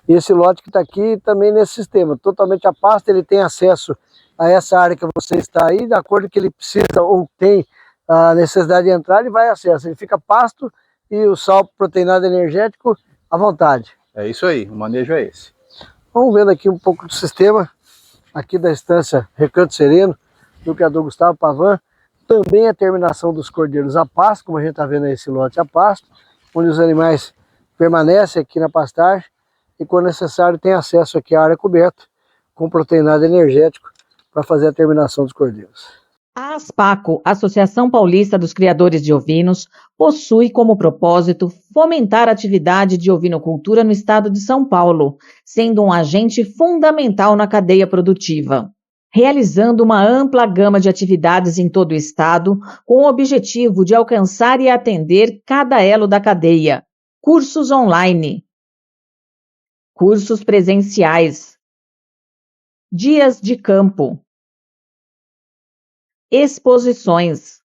E esse lote que está aqui também nesse sistema, totalmente a pasto, ele tem acesso a essa área que você está aí, de acordo com que ele precisa ou tem a necessidade de entrar, ele vai acesso. Ele fica pasto e o sal proteinado energético à vontade. É isso aí, o manejo é esse. Vamos vendo aqui um pouco do sistema aqui da estância Recanto Sereno, do criador Gustavo Pavan. Também a terminação dos cordeiros a pasto, como a gente está vendo aí esse lote a pasto, onde os animais permanecem aqui na pastagem e, quando necessário, tem acesso aqui à área coberta com proteinado energético para fazer a terminação dos cordeiros. A ASPACO, Associação Paulista dos Criadores de Ovinos, possui como propósito fomentar a atividade de ovinocultura no estado de São Paulo, sendo um agente fundamental na cadeia produtiva, realizando uma ampla gama de atividades em todo o estado, com o objetivo de alcançar e atender cada elo da cadeia. Cursos online, cursos presenciais, dias de campo, exposições,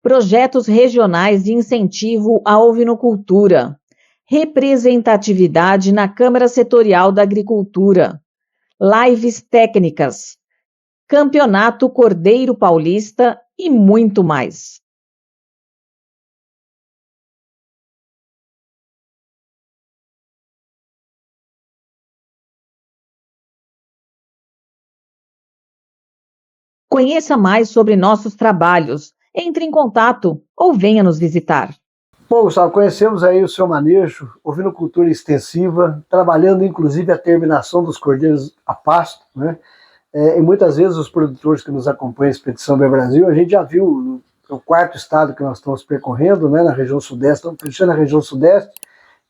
projetos regionais de incentivo à ovinocultura, representatividade na Câmara Setorial da Agricultura, lives técnicas, Campeonato Cordeiro Paulista e muito mais. Conheça mais sobre nossos trabalhos, entre em contato ou venha nos visitar. Bom, Gustavo, conhecemos aí o seu manejo, ovinocultura extensiva, trabalhando inclusive a terminação dos cordeiros a pasto, né? E muitas vezes os produtores que nos acompanham a Expedição Bem Brasil, a gente já viu o quarto estado que nós estamos percorrendo, né, na região sudeste, estamos fechando a região sudeste,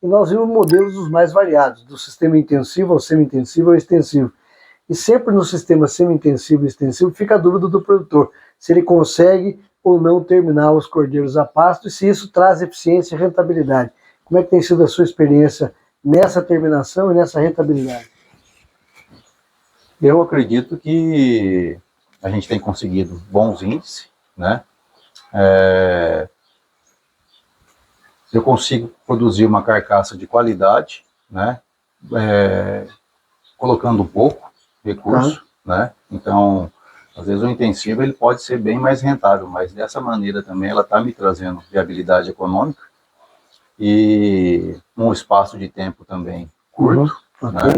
e nós vimos modelos os mais variados, do sistema intensivo ao semi-intensivo ao extensivo. E sempre no sistema semi-intensivo e extensivo fica a dúvida do produtor, se ele consegue ou não terminar os cordeiros a pasto e se isso traz eficiência e rentabilidade. Como é que tem sido a sua experiência nessa terminação e nessa rentabilidade? Eu acredito que a gente tem conseguido bons índices, né? Eu consigo produzir uma carcaça de qualidade, né? Colocando pouco recurso, né? Então, às vezes o intensivo ele pode ser bem mais rentável, mas dessa maneira também ela está me trazendo viabilidade econômica e um espaço de tempo também curto, né?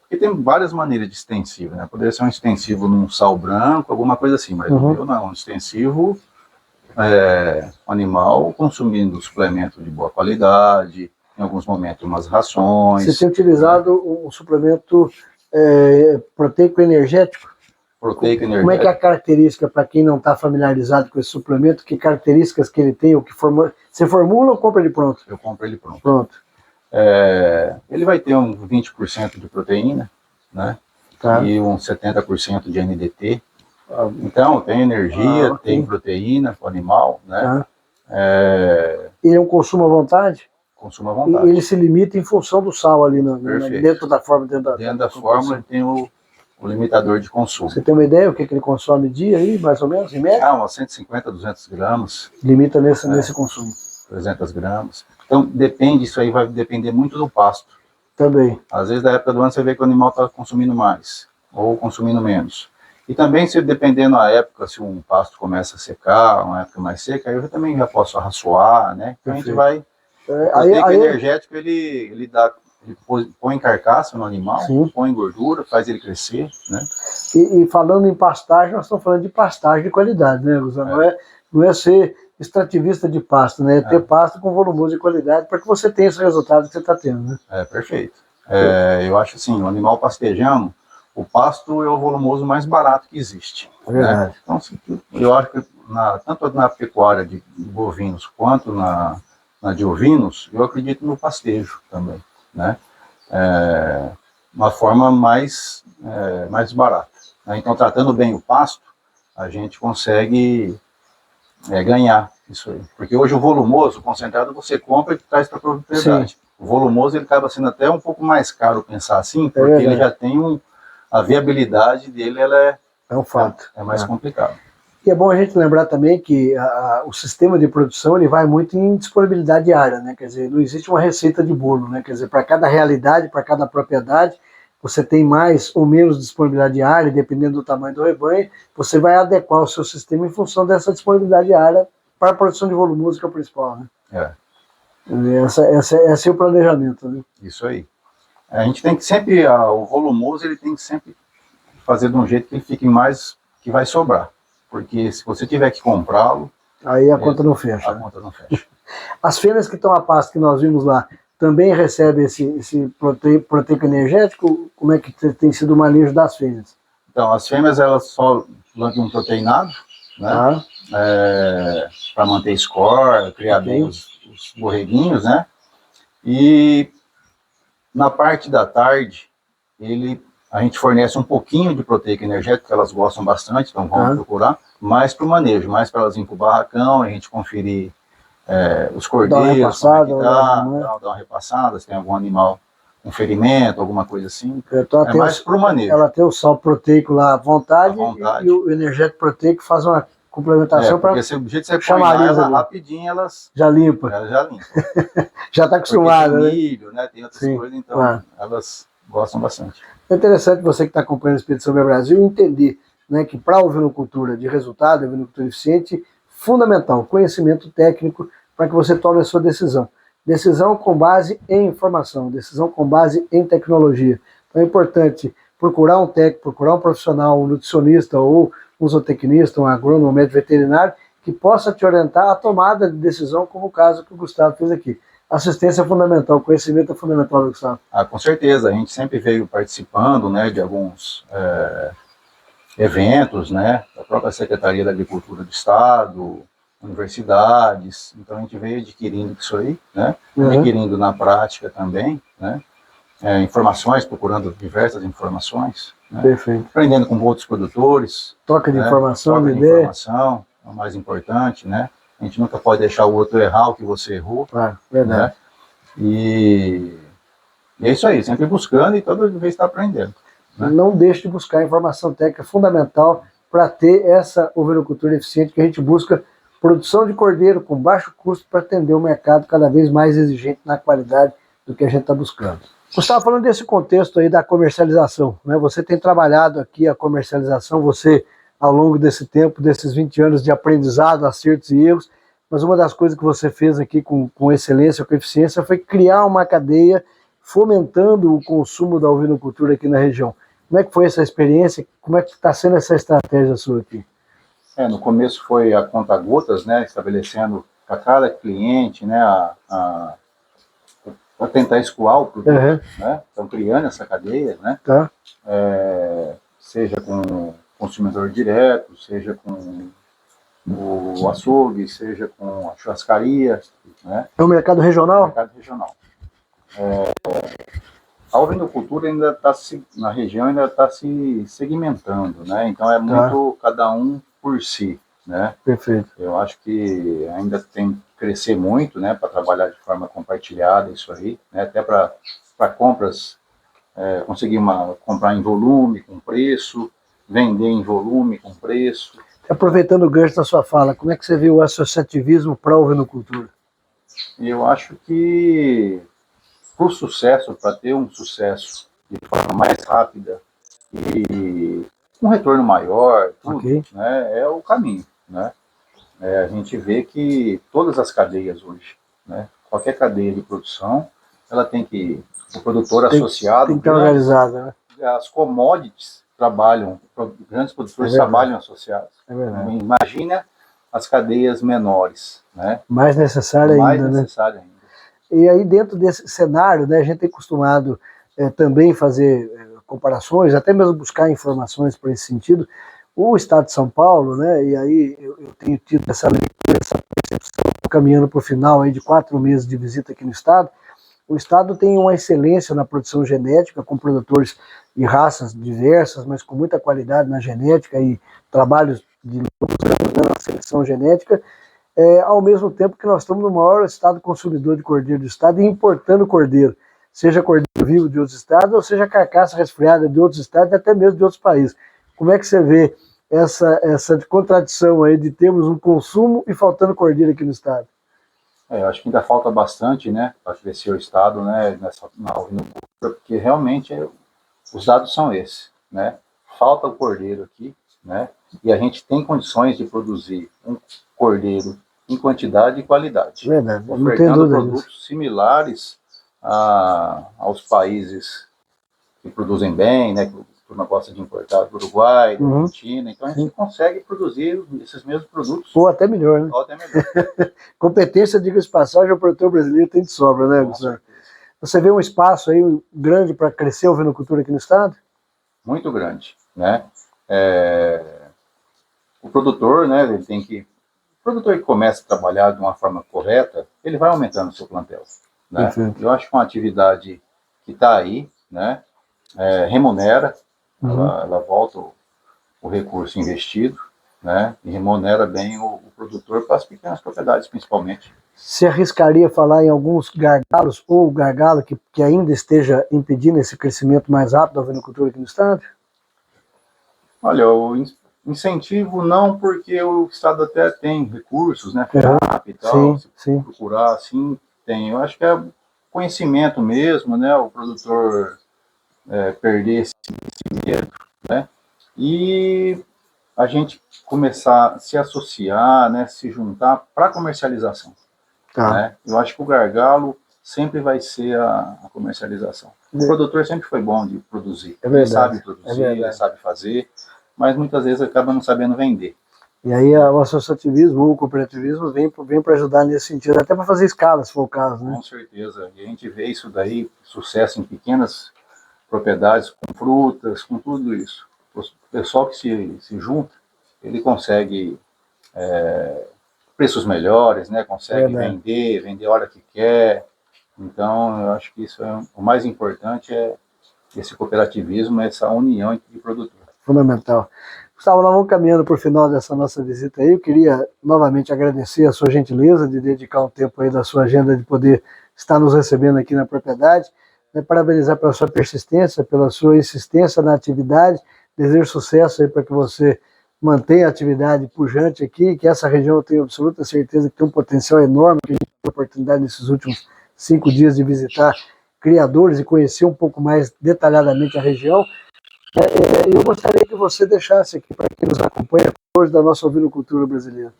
Porque tem várias maneiras de extensivo, né? Poderia ser um extensivo num sal branco, alguma coisa assim, mas o meu não, um extensivo animal consumindo suplemento de boa qualidade, em alguns momentos umas rações. Você tem utilizado um suplemento proteico energético? Proteico energético. Como é que é a característica, para quem não está familiarizado com esse suplemento, que características que ele tem, o que você formula ou compra ele pronto? Eu compro ele pronto. Pronto. Ele vai ter uns 20% de proteína, né? Tá. E uns 70% de NDT. Então, tem energia, tem proteína para o animal, né? Ele é um consumo à vontade? Consumo à vontade. E ele se limita em função do sal ali, dentro da forma. Dentro da fórmula tem o limitador de consumo. Você tem uma ideia o que ele consome dia aí, mais ou menos, em média? Umas 150, 200 gramas. Limita nesse consumo. 300 gramas. Então, depende, isso aí vai depender muito do pasto. Também. Às vezes, da época do ano, você vê que o animal está consumindo mais, ou consumindo menos. E também, se dependendo da época, se um pasto começa a secar, uma época mais seca, aí eu também já posso arraçoar, né? Então, a gente vai... O energético, ele põe carcaça no animal, põe gordura, faz ele crescer, né? E falando em pastagem, nós estamos falando de pastagem de qualidade, né, Gustavo? Não é ser extrativista de pasto, né? É ter pasto com volumoso de qualidade para que você tenha esse resultado que você está tendo, né? Perfeito. Eu acho assim, o animal pastejando, o pasto é o volumoso mais barato que existe. É verdade. Né? Então, eu acho que tanto na pecuária de bovinos quanto na de ovinos, eu acredito no pastejo também, né? Uma forma mais barata. Né? Então, tratando bem o pasto, a gente consegue ganhar isso aí. Porque hoje o volumoso, o concentrado, você compra e traz para a propriedade. Sim. O volumoso, ele acaba sendo até um pouco mais caro pensar assim, porque ele já tem a viabilidade dele, ela é um fato. É mais complicado. E é bom a gente lembrar também que o sistema de produção ele vai muito em disponibilidade diária, né? Quer dizer, não existe uma receita de bolo, né? Quer dizer, para cada realidade, para cada propriedade, você tem mais ou menos disponibilidade diária, dependendo do tamanho do rebanho, você vai adequar o seu sistema em função dessa disponibilidade diária para a produção de volumoso, que é o principal, né? Esse é o planejamento, né? Isso aí. A gente tem que sempre, o volumoso, ele tem que sempre fazer de um jeito que ele fique mais, que vai sobrar. Porque se você tiver que comprá-lo, aí a conta não fecha. A conta não fecha. As fêmeas que estão a pasto que nós vimos lá, também recebem esse proteico energético? Como é que tem sido o manejo das fêmeas? Então, as fêmeas, elas só lançam um proteinado, né? Para manter score, criar bem os borreguinhos, né? E na parte da tarde, a gente fornece um pouquinho de proteico energético, que elas gostam bastante, então vão procurar, mais para o manejo, mais para elas irem para o barracão, a gente conferir os cordeiros, dar uma repassada, se tem algum animal com ferimento, alguma coisa assim. Então, mais para o manejo. Ela tem o sal proteico lá à vontade. E o energético proteico faz uma complementação para... Porque se o jeito que você põe lá, ela rapidinho, elas... Já limpa. Já limpa. Já está acostumada, né? Tem milho, né? Tem outras coisas, então elas gostam bastante. É interessante você que está acompanhando a Expedição Meu Brasil entender, né, que para a ovinocultura de resultado, a ovinocultura eficiente, fundamental conhecimento técnico para que você tome a sua decisão. Decisão com base em informação, decisão com base em tecnologia. Então é importante procurar um técnico, procurar um profissional, um nutricionista ou um zootecnista, um agrônomo, um médico veterinário, que possa te orientar a tomada de decisão, como o caso que o Gustavo fez aqui. Assistência é fundamental, conhecimento é fundamental, Gustavo. Com certeza, a gente sempre veio participando, né, de alguns eventos, né, da própria Secretaria da Agricultura do Estado, universidades, então a gente veio adquirindo isso aí, né, adquirindo na prática também, né, informações, procurando diversas informações, né, perfeito, aprendendo com outros produtores, troca de informação, troca de informação, é o mais importante, né, a gente nunca pode deixar o outro errar o que você errou, verdade. Né, e é isso aí, sempre buscando e toda vez está aprendendo. Né? Não deixe de buscar informação técnica fundamental para ter essa ovinocultura eficiente que a gente busca. Produção de cordeiro com baixo custo para atender o mercado cada vez mais exigente na qualidade do que a gente está buscando. Gustavo, falando desse contexto aí da comercialização, né? Você tem trabalhado aqui a comercialização, você ao longo desse tempo, desses 20 anos de aprendizado, acertos e erros, mas uma das coisas que você fez aqui com excelência, com eficiência, foi criar uma cadeia fomentando o consumo da ovinocultura aqui na região. Como é que foi essa experiência? Como é que está sendo essa estratégia sua aqui? No começo foi a conta-gotas, né, estabelecendo para cada cliente, né, para tentar escoar o produto, né, então criando essa cadeia, né, seja com o consumidor direto, seja com o açougue, seja com a churrascaria, né. É um mercado regional? Mercado regional. A ovinocultura ainda está na região ainda está se segmentando, né, então é muito cada um por si, né? Perfeito. Eu acho que ainda tem que crescer muito, né, para trabalhar de forma compartilhada isso aí, né, até para compras, conseguir comprar em volume com preço, vender em volume com preço. Aproveitando o gancho da sua fala, como é que você viu o associativismo para a ovinocultura? Eu acho que para sucesso, para ter um sucesso de forma mais rápida e um retorno maior, tudo, né, é o caminho, né? A gente vê que todas as cadeias hoje, né, qualquer cadeia de produção, ela tem que, o produtor associado, tem que estar organizada, né? As commodities trabalham, grandes produtores trabalham associados. É verdade. Imagina as cadeias menores, né? Mais necessário ainda, mais necessário ainda. E aí dentro desse cenário, né, a gente tem costumado também fazer comparações, até mesmo buscar informações para esse sentido. O Estado de São Paulo, né, e aí eu tenho tido essa percepção, caminhando para o final aí de 4 meses de visita aqui no Estado, o Estado tem uma excelência na produção genética, com produtores de raças diversas, mas com muita qualidade na genética e trabalhos de seleção genética, ao mesmo tempo que nós estamos no maior estado consumidor de cordeiro do Estado e importando cordeiro, seja cordeiro vivo de outros estados, ou seja carcaça resfriada de outros estados, até mesmo de outros países. Como é que você vê essa contradição aí de termos um consumo e faltando cordeiro aqui no estado? Eu acho que ainda falta bastante, né, para crescer o estado, né, na ovinocultura, porque realmente os dados são esses, né? Falta o cordeiro aqui, né? E a gente tem condições de produzir um cordeiro em quantidade e qualidade, Verdade, não tenho ofertando dúvida produtos disso. similares aos países que produzem bem, né? Que a turma gosta de importar do Uruguai, da Argentina. Então a gente consegue produzir esses mesmos produtos. Ou até melhor, né? Ou até melhor. Competência, diga-se de passagem, o produtor brasileiro tem de sobra, né, Gustavo? Você vê um espaço aí grande para crescer a ovinocultura aqui no estado? Muito grande, né? O produtor, né, ele tem que... O produtor que começa a trabalhar de uma forma correta, ele vai aumentando o seu plantel, né? Eu acho que uma atividade que está aí, né, remunera, ela volta o recurso investido, né, e remunera bem o produtor para as pequenas propriedades, principalmente. Se arriscaria falar em alguns gargalos ou gargalo que ainda esteja impedindo esse crescimento mais rápido da ovinocultura aqui no estado? Olha, o incentivo não, porque o estado até tem recursos, né, FEAP e tal, se procurar assim, tem. Eu acho que é conhecimento mesmo, né, o produtor perder esse medo, né, e a gente começar a se associar, né, se juntar para comercialização. Né? Eu acho que o gargalo sempre vai ser a comercialização. O produtor sempre foi bom de produzir. Ele sabe produzir, ele sabe fazer, mas muitas vezes acaba não sabendo vender. E aí o associativismo ou o cooperativismo vem para ajudar nesse sentido, até para fazer escala, se for o caso, né? Com certeza. E a gente vê isso daí, sucesso em pequenas propriedades, com frutas, com tudo isso. O pessoal que se junta, ele consegue preços melhores, né? Consegue vender a hora que quer. Então, eu acho que isso o mais importante é esse cooperativismo, essa união entre produtores. Fundamental. Gustavo, nós vamos caminhando para o final dessa nossa visita aí. Eu queria novamente agradecer a sua gentileza de dedicar um tempo aí da sua agenda de poder estar nos recebendo aqui na propriedade. Parabenizar pela sua persistência, pela sua insistência na atividade. Desejo sucesso aí para que você mantenha a atividade pujante aqui, que essa região eu tenho absoluta certeza que tem um potencial enorme, que a gente teve a oportunidade nesses últimos 5 dias de visitar criadores e conhecer um pouco mais detalhadamente a região. Eu gostaria que você deixasse aqui para quem nos acompanha hoje da nossa ovinocultura brasileira.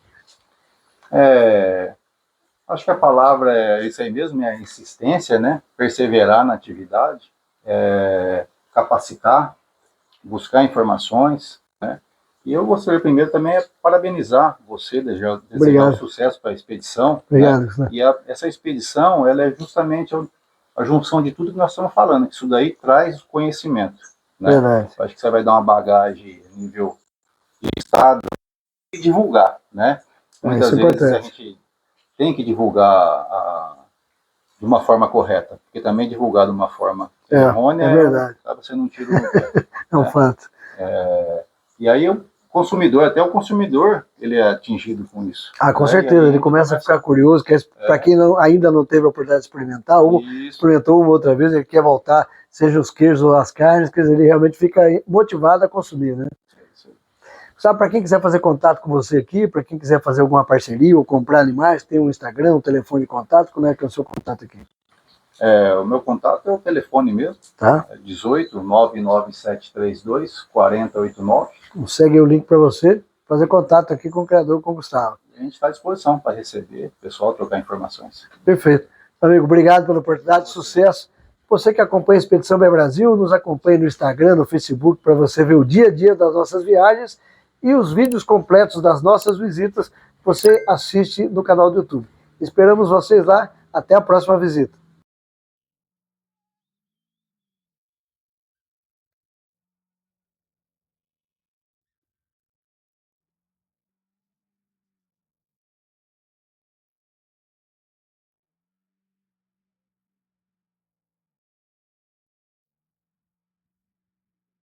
Acho que a palavra é isso aí mesmo, é a insistência, né? Perseverar na atividade, capacitar, buscar informações, né? E eu gostaria primeiro também parabenizar você, desejar sucesso para a expedição. Obrigado. Né? E essa expedição, ela é justamente a junção de tudo que nós estamos falando, que isso daí traz conhecimento. Né? Acho que você vai dar uma bagagem nível de estado e divulgar, né? Muitas vezes a gente tem que divulgar de uma forma correta, porque também divulgar de uma forma errônea acaba sendo um tiro no pé. É um fato. E aí o consumidor, ele é atingido com isso. Com certeza, ele começa a ficar curioso, para quem ainda não teve a oportunidade de experimentar, ou experimentou uma outra vez, ele quer voltar, seja os queijos ou as carnes, quer dizer, ele realmente fica motivado a consumir, né? Sabe, para quem quiser fazer contato com você aqui, para quem quiser fazer alguma parceria ou comprar animais, tem um Instagram, um telefone de contato, como é que é o seu contato aqui? O meu contato é o telefone mesmo, 18 99732 4089. Segue o link para você fazer contato aqui com o criador, com o Gustavo. A gente está à disposição para receber o pessoal, trocar informações. Perfeito. Amigo, obrigado pela oportunidade, sucesso. Você que acompanha a Expedição Bem Brasil, nos acompanhe no Instagram, no Facebook, para você ver o dia a dia das nossas viagens e os vídeos completos das nossas visitas, você assiste no canal do YouTube. Esperamos vocês lá. Até a próxima visita.